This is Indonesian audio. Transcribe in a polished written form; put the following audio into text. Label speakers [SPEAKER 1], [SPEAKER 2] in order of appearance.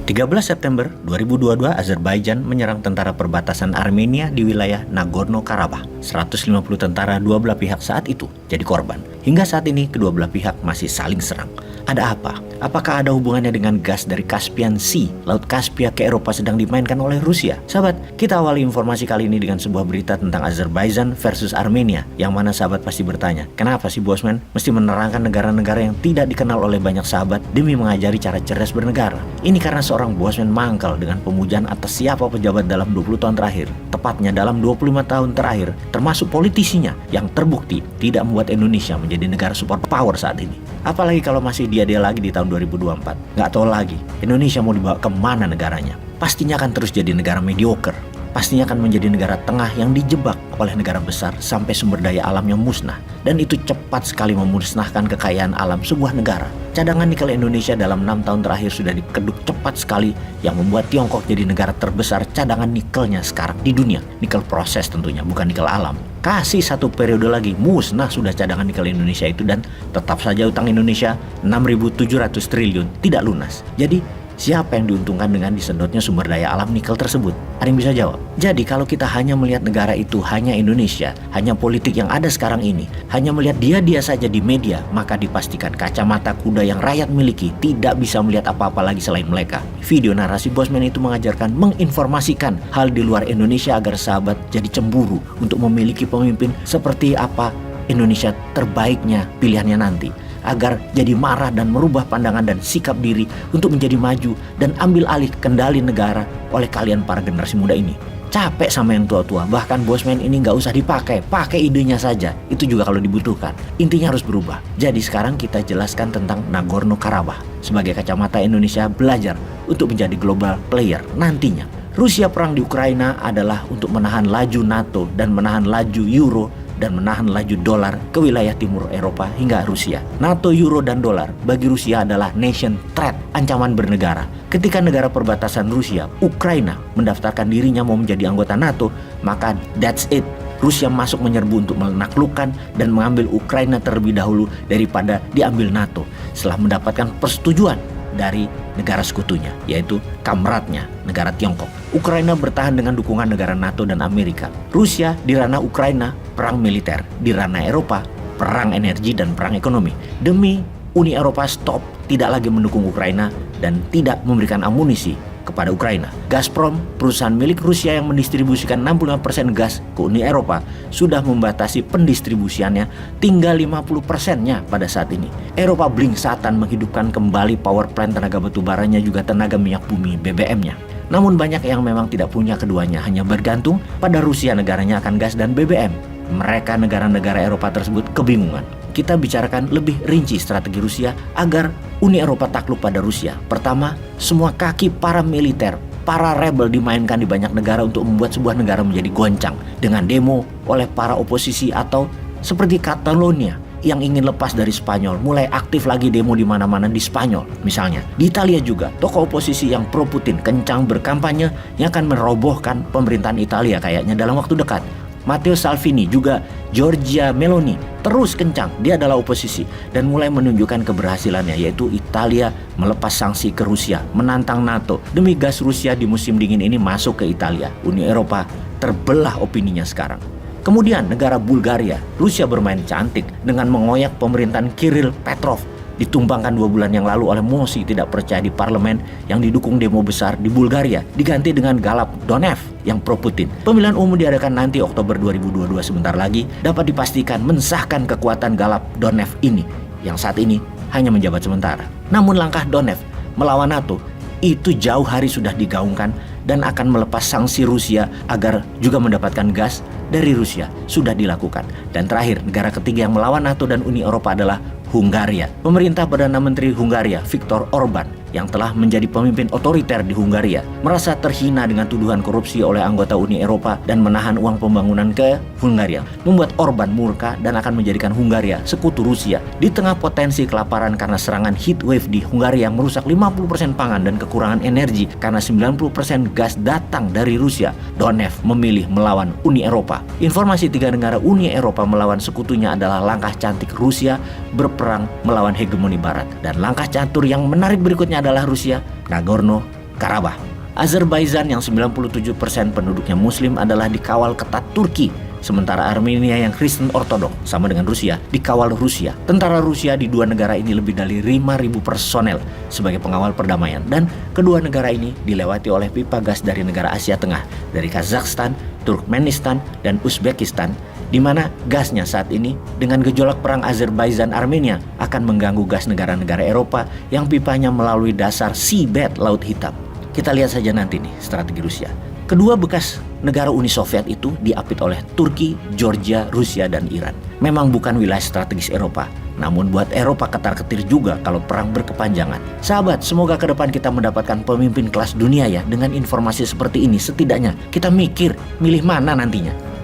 [SPEAKER 1] 13 September 2022, Azerbaijan menyerang tentara perbatasan Armenia di wilayah Nagorno-Karabakh. 150 tentara dua belah pihak saat itu jadi korban. Hingga saat ini kedua belah pihak masih saling serang. Ada apa? Apakah ada hubungannya dengan gas dari Caspian Sea, Laut Kaspia ke Eropa sedang dimainkan oleh Rusia? Sahabat, kita awali informasi kali ini dengan sebuah berita tentang Azerbaijan versus Armenia. Yang mana sahabat pasti bertanya, kenapa sih Bosman mesti menerangkan negara-negara yang tidak dikenal oleh banyak sahabat demi mengajari cara cerdas bernegara? Ini karena seorang Bosman mangkal dengan pemujaan atas siapa pejabat dalam 20 tahun terakhir. Tepatnya dalam 25 tahun terakhir, termasuk politisinya yang terbukti tidak membuat Indonesia menjadi negara superpower saat ini. Apalagi kalau masih dia lagi di tahun 2024. Nggak tahu lagi Indonesia mau dibawa kemana negaranya. Pastinya akan terus jadi negara mediocre. Pastinya akan menjadi negara tengah yang dijebak oleh negara besar sampai sumber daya alamnya musnah. Dan itu cepat sekali memusnahkan kekayaan alam sebuah negara. Cadangan nikel Indonesia dalam 6 tahun terakhir sudah dikeduk cepat sekali, yang membuat Tiongkok jadi negara terbesar cadangan nikelnya sekarang di dunia. Nikel proses tentunya, bukan nikel alam. Kasih satu periode lagi, musnah sudah cadangan nikel Indonesia itu, dan tetap saja utang Indonesia 6.700 triliun tidak lunas. Jadi siapa yang diuntungkan dengan disedotnya sumber daya alam nikel tersebut? Ada yang bisa jawab? Jadi kalau kita hanya melihat negara itu hanya Indonesia, hanya politik yang ada sekarang ini, hanya melihat dia saja di media, maka dipastikan kacamata kuda yang rakyat miliki tidak bisa melihat apa-apa lagi selain mereka. Video narasi Bosman itu mengajarkan, menginformasikan hal di luar Indonesia agar sahabat jadi cemburu untuk memiliki pemimpin seperti apa Indonesia terbaiknya pilihannya nanti, agar jadi marah dan merubah pandangan dan sikap diri untuk menjadi maju dan ambil alih kendali negara oleh kalian para generasi muda ini. Capek sama yang tua-tua, bahkan Bosman ini nggak usah dipakai, pakai idenya saja, itu juga kalau dibutuhkan. Intinya harus berubah. Jadi sekarang kita jelaskan tentang Nagorno-Karabakh. Sebagai kacamata Indonesia belajar untuk menjadi global player nantinya. Rusia perang di Ukraina adalah untuk menahan laju NATO dan menahan laju Euro dan menahan laju dolar ke wilayah timur Eropa hingga Rusia. NATO, Euro, dan dolar bagi Rusia adalah nation threat, ancaman bernegara. Ketika negara perbatasan Rusia, Ukraina, mendaftarkan dirinya mau menjadi anggota NATO, maka that's it. Rusia masuk menyerbu untuk menaklukkan dan mengambil Ukraina terlebih dahulu daripada diambil NATO setelah mendapatkan persetujuan dari negara sekutunya, yaitu kamratnya, negara Tiongkok. Ukraina bertahan dengan dukungan negara NATO dan Amerika. Rusia di ranah Ukraina, perang militer. Di ranah Eropa, perang energi dan perang ekonomi. Demi Uni Eropa stop, tidak lagi mendukung Ukraina dan tidak memberikan amunisi kepada Ukraina. Gazprom, perusahaan milik Rusia yang mendistribusikan 65% gas ke Uni Eropa, sudah membatasi pendistribusiannya tinggal 50%-nya pada saat ini. Eropa blingsatan menghidupkan kembali power plant tenaga batubaranya juga tenaga minyak bumi BBM-nya. Namun banyak yang memang tidak punya keduanya, hanya bergantung pada Rusia negaranya akan gas dan BBM. Mereka negara-negara Eropa tersebut kebingungan. Kita bicarakan lebih rinci strategi Rusia agar Uni Eropa takluk pada Rusia. Pertama, semua kaki para militer, para rebel dimainkan di banyak negara untuk membuat sebuah negara menjadi goncang dengan demo oleh para oposisi, atau seperti Catalonia yang ingin lepas dari Spanyol, mulai aktif lagi demo di mana-mana di Spanyol. Misalnya, di Italia juga, tokoh oposisi yang pro Putin kencang berkampanye yang akan merobohkan pemerintahan Italia kayaknya dalam waktu dekat. Matteo Salvini, juga Giorgia Meloni terus kencang, dia adalah oposisi dan mulai menunjukkan keberhasilannya, yaitu Italia melepas sanksi ke Rusia, menantang NATO demi gas Rusia di musim dingin ini masuk ke Italia. Uni Eropa terbelah opininya sekarang. Kemudian negara Bulgaria, Rusia bermain cantik dengan mengoyak pemerintahan Kirill Petrov, ditumbangkan 2 bulan yang lalu oleh mosi tidak percaya di parlemen yang didukung demo besar di Bulgaria, diganti dengan Galap Donev yang pro Putin. Pemilihan umum diadakan nanti Oktober 2022, sebentar lagi dapat dipastikan mensahkan kekuatan Galap Donev ini yang saat ini hanya menjabat sementara. Namun langkah Donev melawan NATO itu jauh hari sudah digaungkan dan akan melepas sanksi Rusia agar juga mendapatkan gas dari Rusia sudah dilakukan. Dan terakhir, negara ketiga yang melawan NATO dan Uni Eropa adalah Hungaria. Pemerintah Perdana Menteri Hungaria, Viktor Orban, yang telah menjadi pemimpin otoriter di Hungaria, merasa terhina dengan tuduhan korupsi oleh anggota Uni Eropa dan menahan uang pembangunan ke Hungaria, membuat Orban murka dan akan menjadikan Hungaria sekutu Rusia. Di tengah potensi kelaparan karena serangan heat wave di Hungaria yang merusak 50% pangan dan kekurangan energi karena 90% gas datang dari Rusia, Donev memilih melawan Uni Eropa. Informasi 3 negara Uni Eropa melawan sekutunya adalah langkah cantik Rusia berperang melawan hegemoni Barat. Dan langkah catur yang menarik berikutnya adalah Rusia, Nagorno Karabakh. Azerbaijan yang 97% penduduknya muslim adalah dikawal ketat Turki, sementara Armenia yang Kristen Ortodok sama dengan Rusia dikawal Rusia. Tentara Rusia di dua negara ini lebih dari 5.000 personel sebagai pengawal perdamaian, dan kedua negara ini dilewati oleh pipa gas dari negara Asia Tengah, dari Kazakhstan, Turkmenistan, dan Uzbekistan, di mana gasnya saat ini dengan gejolak perang Azerbaijan-Armenia akan mengganggu gas negara-negara Eropa yang pipanya melalui dasar seabed Laut Hitam. Kita lihat saja nanti nih strategi Rusia. Kedua bekas negara Uni Soviet itu diapit oleh Turki, Georgia, Rusia, dan Iran. Memang bukan wilayah strategis Eropa, namun buat Eropa ketar-ketir juga kalau perang berkepanjangan. Sahabat, semoga ke depan kita mendapatkan pemimpin kelas dunia ya. Dengan informasi seperti ini, setidaknya kita mikir milih mana nantinya.